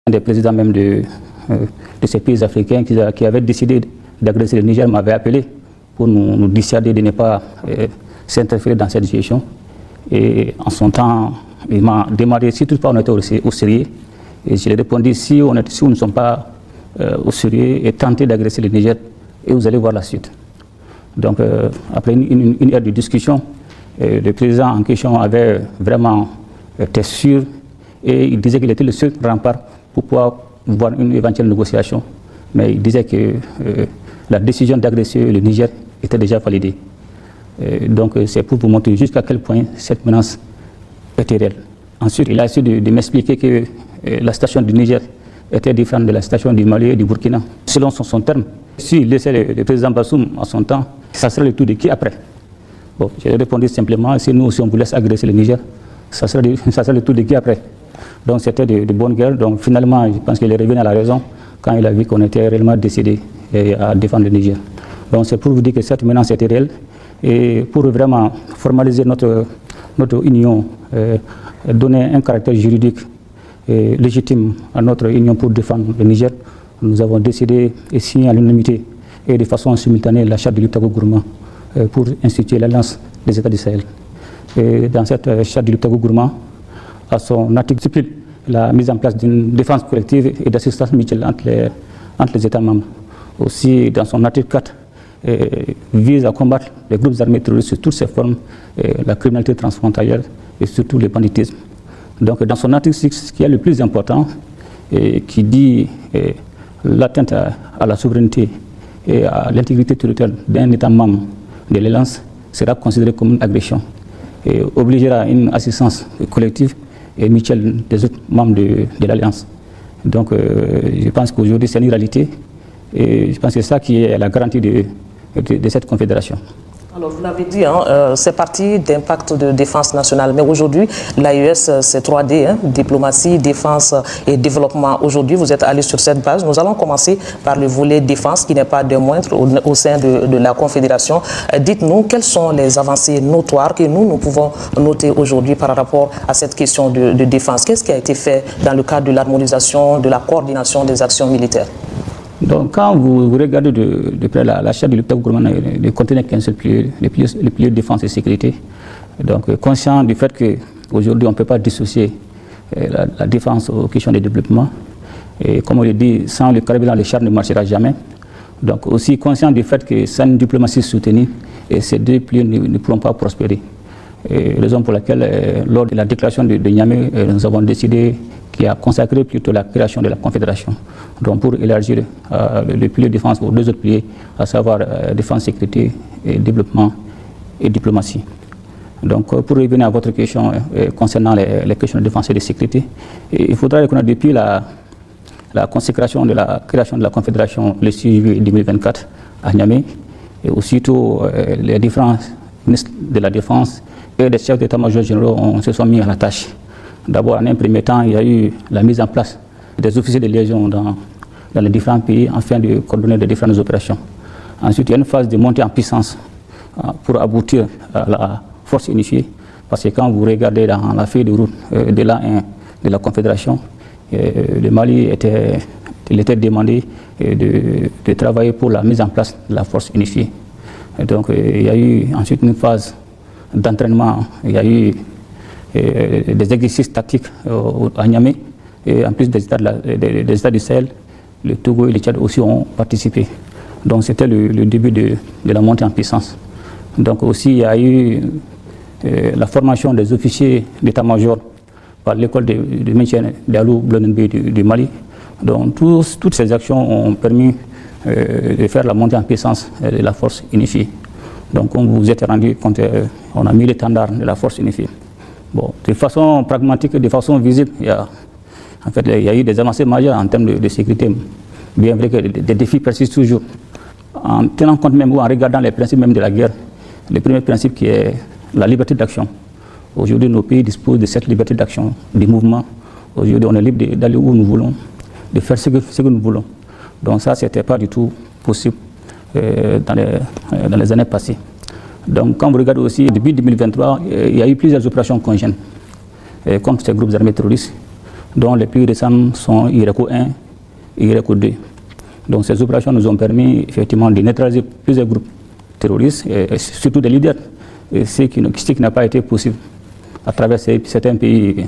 Un des présidents même de ces pays africains qui avaient décidé d'agresser le Niger m'avait appelé pour nous dissuader de ne pas s'interférer dans cette situation. Et en son temps, il m'a demandé si toutefois on était au sérieux. Et je lui ai répondu si nous ne sommes pas au sérieux et tenter d'agresser le Niger, et vous allez voir la suite. Donc après une heure de discussion, le président en question avait vraiment été sûr et il disait qu'il était le seul rempart pour pouvoir voir une éventuelle négociation. Mais il disait que la décision d'agresser le Niger était déjà validée. Donc c'est pour vous montrer jusqu'à quel point cette menace était réelle. Ensuite, il a essayé de m'expliquer que la situation du Niger était différente de la situation du Mali et du Burkina. Selon son terme, s'il laissait le président Bassoum à son temps, ça serait le tour de qui après? Bon, j'ai répondu simplement, si nous aussi on vous laisse agresser le Niger, ça serait le tour de qui après? Donc c'était de bonne guerre. Donc finalement, je pense qu'il est revenu à la raison quand il a vu qu'on était réellement décidé à défendre le Niger. Donc c'est pour vous dire que cette menace était réelle et pour vraiment formaliser notre union, donner un caractère juridique légitime à notre union pour défendre le Niger, nous avons décidé et signé à l'unanimité et de façon simultanée la charte de Liptako Gourma pour instituer l'Alliance des États du Sahel. Et dans cette charte de Liptako Gourma, à son article stipule la mise en place d'une défense collective et d'assistance mutuelle entre les États membres. Aussi, dans son article 4, vise à combattre les groupes armés terroristes sous toutes ses formes, la criminalité transfrontalière et surtout le banditisme. Donc dans son article 6, ce qui est le plus important, qui dit l'atteinte à la souveraineté et à l'intégrité territoriale d'un État membre de l'Alliance sera considéré comme une agression et obligera une assistance collective et mutuelle des autres membres de l'Alliance. Donc je pense qu'aujourd'hui c'est une réalité et je pense que c'est ça qui est la garantie de cette confédération. Alors vous l'avez dit, c'est parti d'un pacte de défense nationale, mais aujourd'hui l'AES c'est 3D, diplomatie, défense et développement. Aujourd'hui vous êtes allé sur cette base. Nous allons commencer par le volet défense qui n'est pas de moindre au sein de la confédération. Dites-nous quelles sont les avancées notoires que nous pouvons noter aujourd'hui par rapport à cette question de défense. Qu'est-ce qui a été fait dans le cadre de l'harmonisation, de la coordination des actions militaires? Donc, quand vous regardez de près la charte de Liptako Gourma ne contenait qu'un seul pilier, le pilier de défense et sécurité. Donc, conscient du fait qu'aujourd'hui, on ne peut pas dissocier la défense aux questions de développement. Et comme on le dit, sans le carburant, le char ne marchera jamais. Donc, aussi conscient du fait que sans une diplomatie soutenue, ces deux piliers ne pourront pas prospérer. Raison pour laquelle, lors de la déclaration de Niamey, nous avons décidé qui a consacré plutôt la création de la Confédération. Donc pour élargir le pilier de défense aux deux autres piliers, à savoir défense, sécurité, et développement et diplomatie. Donc pour revenir à votre question concernant les questions de défense et de sécurité, il faudra reconnaître depuis la consécration de la création de la Confédération le 6 juillet 2024 à Niamey, et aussitôt les différents ministres de la Défense et les chefs d'état-major généraux se sont mis à la tâche. D'abord, en un premier temps, il y a eu la mise en place des officiers de liaison dans les différents pays afin de coordonner les différentes opérations. Ensuite, il y a une phase de montée en puissance pour aboutir à la force unifiée. Parce que quand vous regardez dans la feuille de route de l'A1 de la Confédération, le Mali était demandé de travailler pour la mise en place de la force unifiée. Et donc, il y a eu ensuite une phase d'entraînement, il y a eu des exercices tactiques à Niamey, et en plus des États du Sahel, le Togo et le Tchad aussi ont participé. Donc c'était le début de la montée en puissance. Donc aussi il y a eu la formation des officiers d'état-major par l'école de maintien d'Alou Blonenbe du Mali. Donc toutes ces actions ont permis de faire la montée en puissance de la force unifiée. Donc comme vous vous êtes rendu compte, on a mis l'étendard de la force unifiée. Bon, de façon pragmatique, de façon visible, il y a eu des avancées majeures en termes de sécurité. Bien vrai que des défis persistent toujours. En tenant compte même ou en regardant les principes même de la guerre, le premier principe qui est la liberté d'action. Aujourd'hui, nos pays disposent de cette liberté d'action, des mouvements. Aujourd'hui, on est libre d'aller où nous voulons, de faire ce que nous voulons. Donc ça, ce n'était pas du tout possible dans les années passées. Donc quand vous regardez aussi, depuis 2023, il y a eu plusieurs opérations conjointes contre ces groupes armés terroristes. dont les plus récents sont IRECO 1 et IRECO 2. Donc ces opérations nous ont permis effectivement de neutraliser plusieurs groupes terroristes, et surtout des leaders, ce qui n'a pas été possible à travers certains pays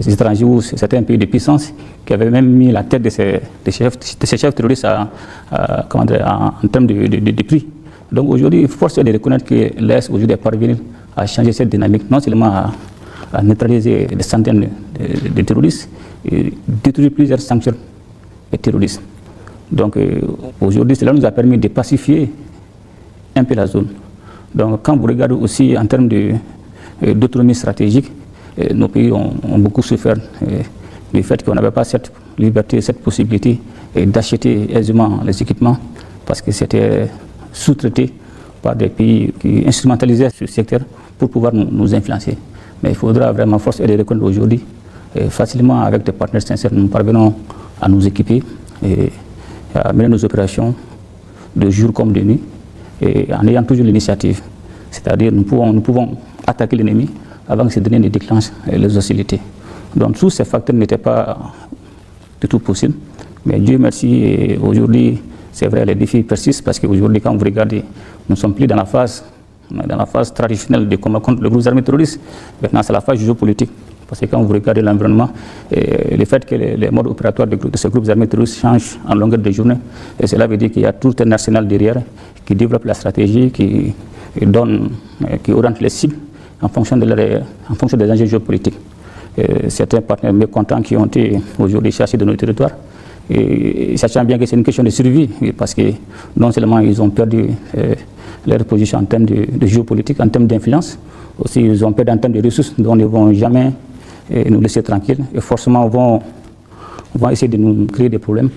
étrangers ou certains pays de puissance qui avaient même mis la tête de ces chefs terroristes en termes de prix. Donc aujourd'hui, force est de reconnaître que l'ES aujourd'hui est parvenu à changer cette dynamique, non seulement à neutraliser des centaines de terroristes et détruire plusieurs sanctions de terroristes. Donc aujourd'hui, cela nous a permis de pacifier un peu la zone. Donc quand vous regardez aussi en termes d'autonomie stratégique, nos pays ont beaucoup souffert du fait qu'on n'avait pas cette liberté, cette possibilité d'acheter aisément les équipements parce que c'était sous-traité par des pays qui instrumentalisaient ce secteur pour pouvoir nous influencer. Mais il faudra vraiment force et de reconnaître aujourd'hui, facilement avec des partenaires sincères, nous parvenons à nous équiper et à mener nos opérations de jour comme de nuit et en ayant toujours l'initiative. C'est-à-dire nous pouvons attaquer l'ennemi avant que ce dernier ne déclenche les hostilités. Donc tous ces facteurs n'étaient pas du tout possibles. Mais Dieu merci, aujourd'hui, c'est vrai, les défis persistent parce qu'aujourd'hui, quand vous regardez, nous ne sommes plus dans la phase traditionnelle de combat contre le groupe armé terroriste. Maintenant, c'est la phase géopolitique. Parce que quand vous regardez l'environnement, le fait que les modes opératoires de ces groupes armés terroristes changent en longueur de journée, et cela veut dire qu'il y a tout un arsenal derrière qui développe la stratégie, qui oriente les cibles en fonction des enjeux géopolitiques. Certains partenaires mécontents qui ont été aujourd'hui chassés de nos territoires, et sachant bien que c'est une question de survie, parce que non seulement ils ont perdu leur position en termes de géopolitique, en termes d'influence, aussi ils ont perdu en termes de ressources dont ils ne vont jamais nous laisser tranquilles, et forcément vont essayer de nous créer des problèmes.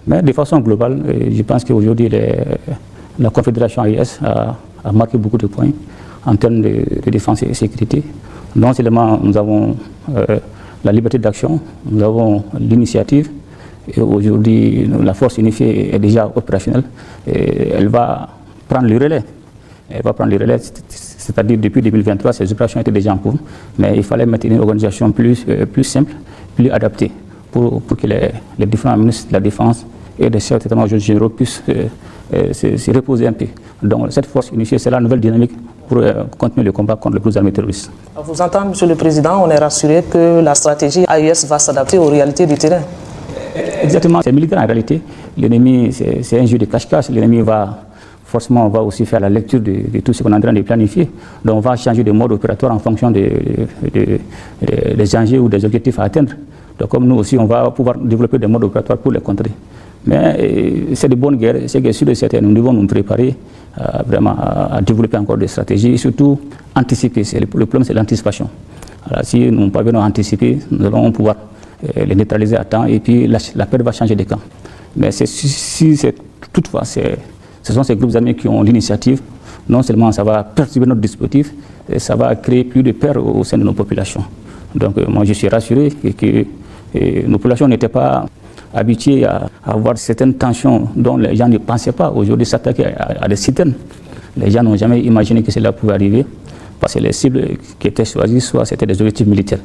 Mais de façon globale, je pense qu'aujourd'hui la Confédération AES a marqué beaucoup de points en termes de défense et sécurité. Non seulement nous avons la liberté d'action, nous avons l'initiative, et aujourd'hui la force unifiée est déjà opérationnelle, et elle va prendre le relais. C'est-à-dire depuis 2023, ces opérations étaient déjà en cours, mais il fallait maintenir une organisation plus simple, plus adaptée, pour que les différents ministres de la Défense et les chefs d'état-major généraux puissent se reposer un peu. Donc cette force unifiée, c'est la nouvelle dynamique pour continuer le combat contre les groupes armés terroristes. À vous entendre, Monsieur le Président, on est rassuré que la stratégie AES va s'adapter aux réalités du terrain. Exactement, c'est militaire en réalité. L'ennemi, c'est un jeu de cache-cache. L'ennemi va aussi faire la lecture de tout ce qu'on est en train de planifier. Donc on va changer de mode opératoire en fonction des enjeux ou des objectifs à atteindre. Donc comme nous aussi, on va pouvoir développer des modes opératoires pour les contrer. Mais c'est de bonnes guerres, c'est que sur le CT, nous devons nous préparer vraiment à développer encore des stratégies et surtout anticiper. Le problème, c'est l'anticipation. Alors, si nous parvenons à anticiper, nous allons pouvoir les neutraliser à temps et puis la paix va changer de camp. Mais toutefois, ce sont ces groupes armés qui ont l'initiative. Non seulement ça va perturber notre dispositif, ça va créer plus de peur au sein de nos populations. Donc moi je suis rassuré que nos populations n'étaient pas habituées à avoir certaines tensions dont les gens ne pensaient pas aujourd'hui s'attaquer à des citernes. Les gens n'ont jamais imaginé que cela pouvait arriver parce que les cibles qui étaient choisies, soit c'était des objectifs militaires.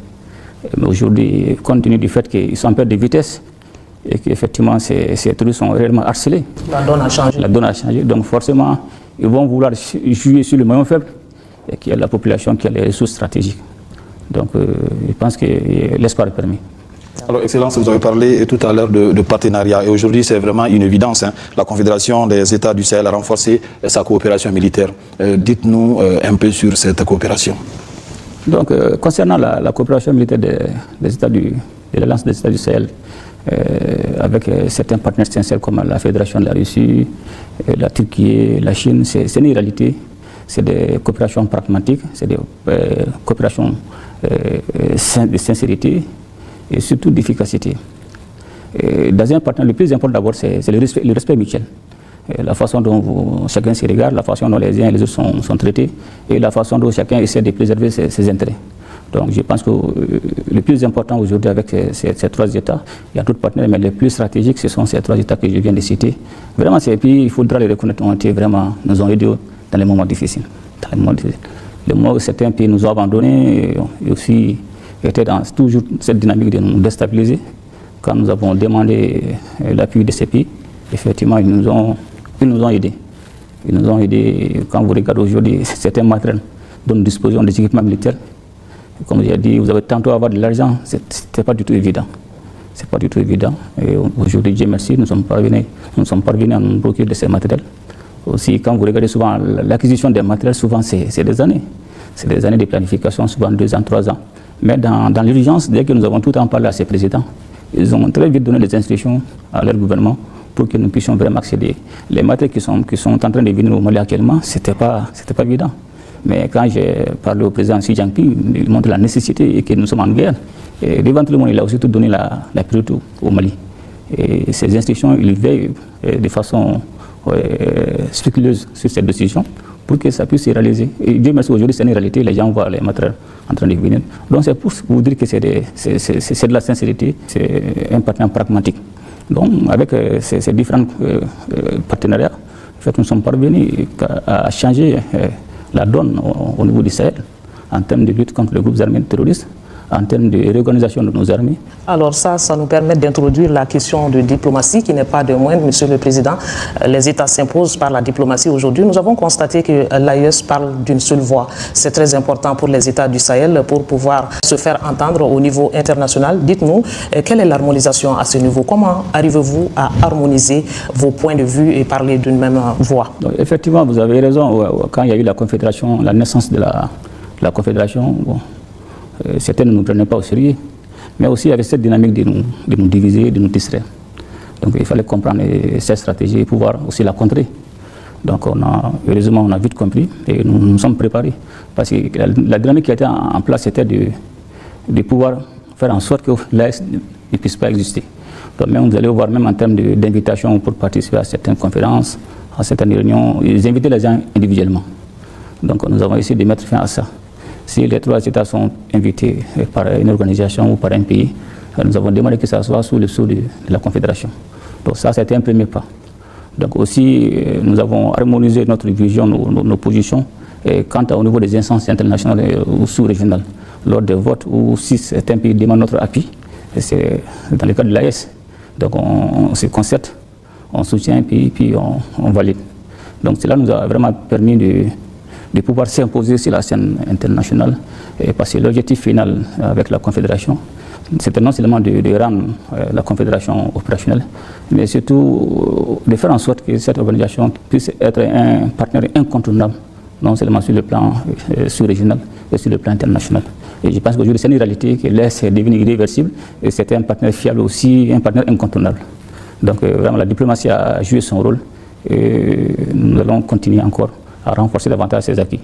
Mais aujourd'hui, compte tenu du fait qu'ils sont en perte de vitesse et qu'effectivement ces terroristes sont réellement harcelés, la donne a changé. Donc forcément, ils vont vouloir jouer sur le maillon faible, et qui est la population qui a les ressources stratégiques. Donc je pense que l'espoir est permis. Alors, Excellence, vous avez parlé tout à l'heure de partenariat et aujourd'hui c'est vraiment une évidence. La Confédération des États du Sahel a renforcé sa coopération militaire. Dites-nous un peu sur cette coopération. Donc, concernant la coopération militaire de l'Alliance des États du Sahel, avec certains partenaires sincères comme la Fédération de la Russie, la Turquie, la Chine, c'est une réalité. C'est des coopérations pragmatiques, c'est des coopérations de sincérité et surtout d'efficacité. Dans un partenariat, le plus important d'abord, c'est le respect mutuel. La façon dont chacun se regarde, la façon dont les uns et les autres sont traités et la façon dont chacun essaie de préserver ses intérêts. Donc je pense que le plus important aujourd'hui avec ces trois États, il y a d'autres partenaires, mais les plus stratégiques, ce sont ces trois États que je viens de citer. Vraiment, ces pays, il faudra les reconnaître, nous ont aidés dans les moments difficiles. Les moments où certains pays nous ont abandonnés et aussi étaient dans toujours cette dynamique de nous déstabiliser. Quand nous avons demandé l'appui de ces pays, effectivement, ils nous ont aidés. Ils nous ont aidés. Quand vous regardez aujourd'hui certains matériels dont nous disposons des équipements militaires, comme j'ai dit, vous avez tantôt avoir de l'argent, ce n'était pas du tout évident. C'est pas du tout évident. Et aujourd'hui, Dieu merci, nous sommes parvenus à nous procurer de ces matériels. Aussi, quand vous regardez souvent l'acquisition des matériels, souvent c'est des années. C'est des années de planification, souvent 2 ans, 3 ans. Mais dans l'urgence, dès que nous avons tout en parlé à ces présidents, ils ont très vite donné des instructions à leur gouvernement pour que nous puissions vraiment accéder. Les matériels qui sont en train de venir au Mali actuellement, c'était pas évident. Mais quand j'ai parlé au président Xi Jinping, il montre la nécessité et que nous sommes en guerre. Et devant tout le monde, il a aussi tout donné la priorité au Mali. Et ces instructions, il veille de façon scrupuleuse sur cette décision pour que ça puisse se réaliser. Et Dieu merci, aujourd'hui, c'est une réalité, les gens voient les matériels en train de venir. Donc c'est pour vous dire que c'est de la sincérité, c'est un partenaire pragmatique. Donc avec ces différents partenariats, en fait, nous sommes parvenus à changer la donne au niveau du Sahel en termes de lutte contre les groupes armés terroristes, en termes de réorganisation de nos armées. Alors ça nous permet d'introduire la question de diplomatie qui n'est pas de moindre, Monsieur le Président. Les États s'imposent par la diplomatie aujourd'hui. Nous avons constaté que l'AES parle d'une seule voix. C'est très important pour les États du Sahel pour pouvoir se faire entendre au niveau international. Dites-nous, quelle est l'harmonisation à ce niveau? Comment arrivez-vous à harmoniser vos points de vue et parler d'une même voix? Donc, effectivement, vous avez raison. Quand il y a eu la Confédération, la naissance de la Confédération, bon, certains ne nous prenaient pas au sérieux, mais aussi avec cette dynamique de nous diviser, de nous distraire. Donc il fallait comprendre cette stratégie et pouvoir aussi la contrer. Donc heureusement, on a vite compris et nous sommes préparés. Parce que la dynamique qui était en place, c'était de pouvoir faire en sorte que l'AES ne puisse pas exister. Donc même vous allez voir, même en termes d'invitation pour participer à certaines conférences, à certaines réunions, ils invitaient les gens individuellement. Donc nous avons essayé de mettre fin à ça. Si les 3 États sont invités par une organisation ou par un pays, nous avons demandé que ça soit sous le sceau de la Confédération. Donc ça, c'était un premier pas. Donc aussi, nous avons harmonisé notre vision, nos positions, quant au niveau des instances internationales ou sous-régionales. Lors des votes, ou si certains pays demandent notre appui, c'est dans le cas de l'AES. Donc on se concerte, on soutient un pays, puis on valide. Donc cela nous a vraiment permis de pouvoir s'imposer sur la scène internationale, parce que l'objectif final avec la Confédération, c'était non seulement de rendre la Confédération opérationnelle, mais surtout de faire en sorte que cette organisation puisse être un partenaire incontournable, non seulement sur le plan sous-régional, mais sur le plan international. Et je pense qu'aujourd'hui, c'est une réalité que l'Est est devenu irréversible, et c'était un partenaire fiable aussi, un partenaire incontournable. Donc vraiment, la diplomatie a joué son rôle, et nous allons continuer encore à renforcer davantage ses acquis.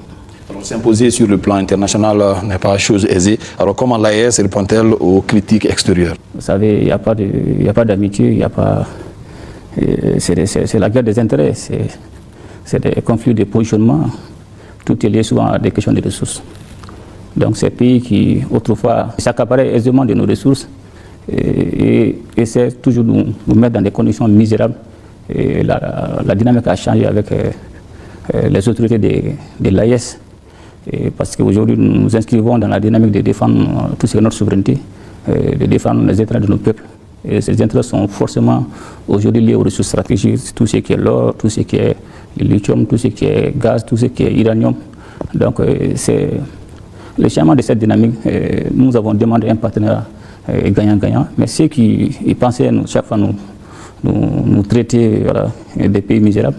Alors, s'imposer sur le plan international n'est pas chose aisée. Alors comment l'AES répond-elle aux critiques extérieures? Vous savez, il n'y a pas d'amitié, il n'y a pas... C'est la guerre des intérêts, c'est des conflits de positionnement. Tout est lié souvent à des questions de ressources. Donc ces pays qui autrefois s'accaparaient aisément de nos ressources et essaient toujours de nous mettre dans des conditions misérables. Et la dynamique a changé avec les autorités de l'AES, parce qu'aujourd'hui nous nous inscrivons dans la dynamique de défendre tout ce qui est notre souveraineté, de défendre les intérêts de nos peuples. Et ces intérêts sont forcément aujourd'hui liés aux ressources stratégiques, tout ce qui est l'or, tout ce qui est le lithium, tout ce qui est gaz, tout ce qui est uranium. Donc c'est le schéma de cette dynamique. Nous avons demandé un partenariat gagnant-gagnant, mais ceux qui pensaient chaque fois nous traiter des pays misérables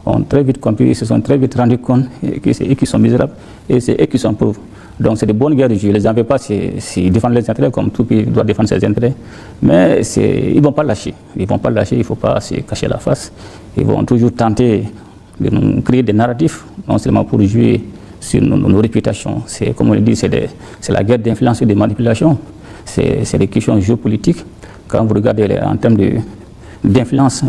ont très vite compris, ils se sont très vite rendus compte que c'est eux qui sont misérables et c'est eux qui sont pauvres. Donc c'est de bonnes guerres, je ne les en veux pas s'ils défendent les intérêts comme tout pays doit défendre ses intérêts, mais ils ne vont pas lâcher, il ne faut pas se cacher la face, ils vont toujours tenter de nous créer des narratifs, non seulement pour jouer sur nos réputations, c'est comme on le dit, c'est la guerre d'influence et de manipulation, c'est des questions géopolitiques. Quand vous regardez en termes d'influence,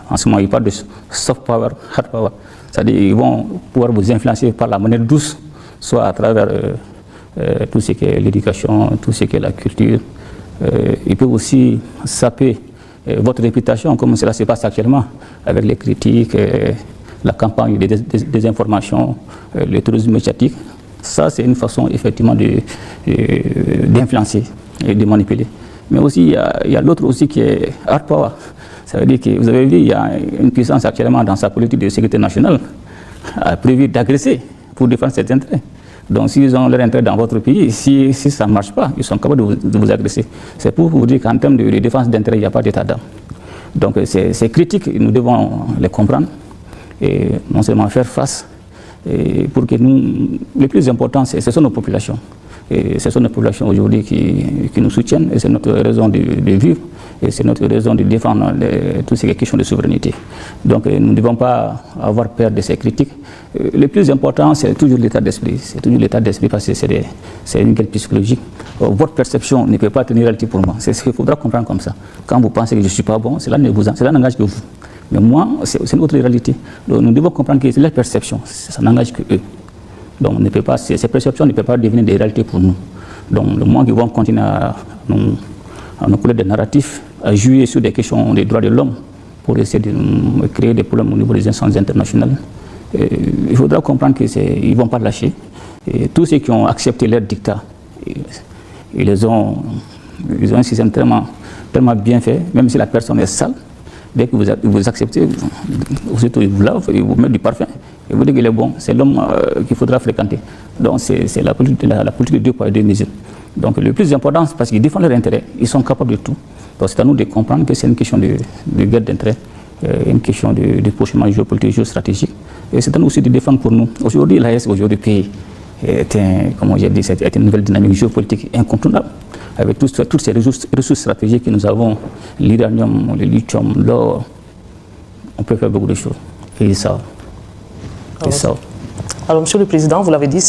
en ce moment, ils parlent de soft power, hard power. C'est-à-dire qu'ils vont pouvoir vous influencer par la manière douce, soit à travers tout ce qui est l'éducation, tout ce qui est la culture. Ils peuvent aussi saper votre réputation, comme cela se passe actuellement, avec les critiques, la campagne des informations, le tourisme médiatique. Ça, c'est une façon effectivement d'influencer et de manipuler. Mais aussi, il y a l'autre aussi qui est hard power. Ça veut dire que, vous avez vu, il y a une puissance actuellement dans sa politique de sécurité nationale a prévu d'agresser pour défendre ses intérêts. Donc, s'ils ont leur intérêt dans votre pays, si ça ne marche pas, ils sont capables de vous agresser. C'est pour vous dire qu'en termes de défense d'intérêt, il n'y a pas d'état d'âme. Donc, ces critiques, nous devons les comprendre et non seulement faire face, et pour que nous, le plus important, ce sont nos populations. Et ce sont nos populations aujourd'hui qui nous soutiennent, et c'est notre raison de vivre, et c'est notre raison de défendre toutes ces questions de souveraineté. Donc nous ne devons pas avoir peur de ces critiques. Le plus important, c'est toujours l'état d'esprit. C'est toujours l'état d'esprit parce que c'est une guerre psychologique. Votre perception ne peut pas tenir réalité pour moi. C'est ce qu'il faudra comprendre comme ça. Quand vous pensez que je ne suis pas bon, cela n'engage que vous. Mais moi, c'est notre réalité. Donc nous devons comprendre que c'est leur perception, ça n'engage que eux. Donc on ne peut pas, ces perceptions ne peuvent pas devenir des réalités pour nous. Donc le moins qu'ils vont continuer à nous coller des narratifs, à jouer sur des questions des droits de l'homme pour essayer de créer des problèmes au niveau des instances internationales, il faudra comprendre qu'ils ne vont pas lâcher. Et tous ceux qui ont accepté leur dictat, ils ont un système tellement bien fait, même si la personne est sale. Dès que vous acceptez, aussitôt ils vous lavent, ils vous mettent du parfum, et vous dites qu'il est bon, c'est l'homme qu'il faudra fréquenter. Donc c'est la politique de deux poids et deux mesures. Donc le plus important, c'est parce qu'ils défendent leurs intérêts, ils sont capables de tout. Donc c'est à nous de comprendre que c'est une question de guerre d'intérêt, une question de positionnement géopolitique, géostratégique. Et c'est à nous aussi de défendre pour nous. Aujourd'hui, l'AES, pays est une nouvelle dynamique géopolitique incontournable. Avec toutes ces ressources stratégiques que nous avons, l'uranium, le lithium, l'or, on peut faire beaucoup de choses. Et ça. Alors, Monsieur le Président, vous l'avez dit,